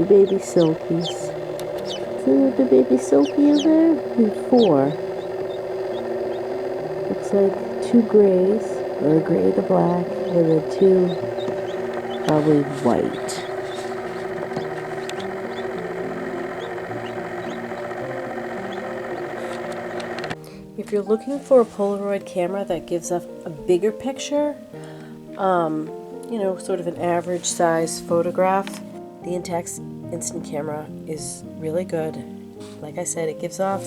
baby silkies. Isn't the baby silky in there? There's 4. Looks like 2 grays, or a gray to black, and then 2 probably white. If you're looking for a Polaroid camera that gives off a bigger picture, you know, sort of an average size photograph, the Intex Instant Camera is really good. Like I said, it gives off,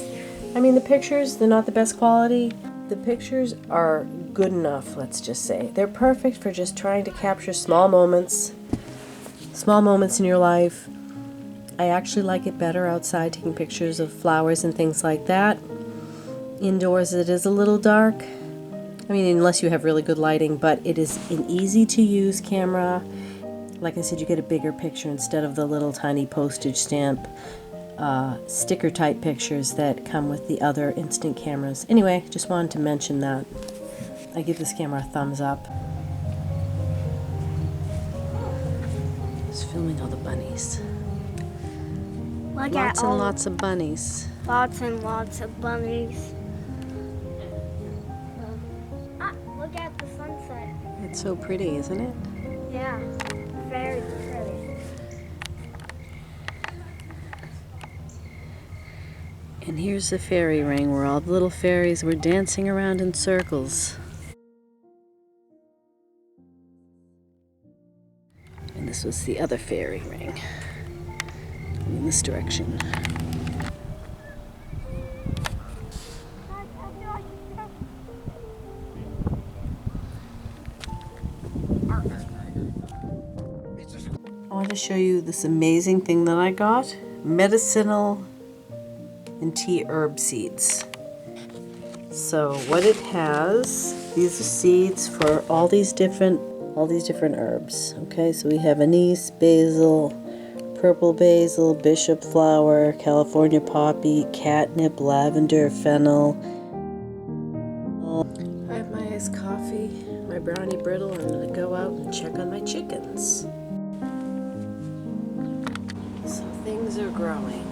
I mean, the pictures, they're not the best quality. The pictures are good enough, let's just say. They're perfect for just trying to capture small moments in your life. I actually like it better outside, taking pictures of flowers and things like that. Indoors it is a little dark. I mean, unless you have really good lighting, but it is an easy to use camera. Like I said, you get a bigger picture instead of the little tiny postage stamp sticker type pictures that come with the other instant cameras. Anyway, just wanted to mention that. I give this camera a thumbs up. Just filming all the bunnies. Lots and lots of bunnies. Lots and lots of bunnies. Look at the sunset. It's so pretty, isn't it? Yeah, very pretty. And here's the fairy ring where all the little fairies were dancing around in circles. And this was the other fairy ring in this direction. I want to show you this amazing thing that I got. Medicinal and tea herb seeds. So what it has, these are seeds for all these different herbs. Okay, so we have anise, basil, purple basil, bishop flower, California poppy, catnip, lavender, fennel. I have my iced coffee, my brownie brittle, and I'm gonna go out and check on my chickens. So things are growing.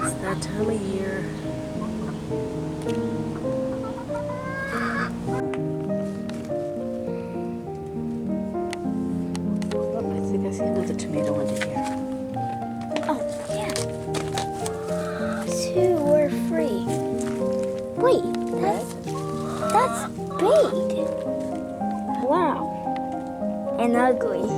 It's that time of year. Oh, I think I see another tomato under here. Oh, yeah. 2 were free. Wait, that's big. Wow. And ugly.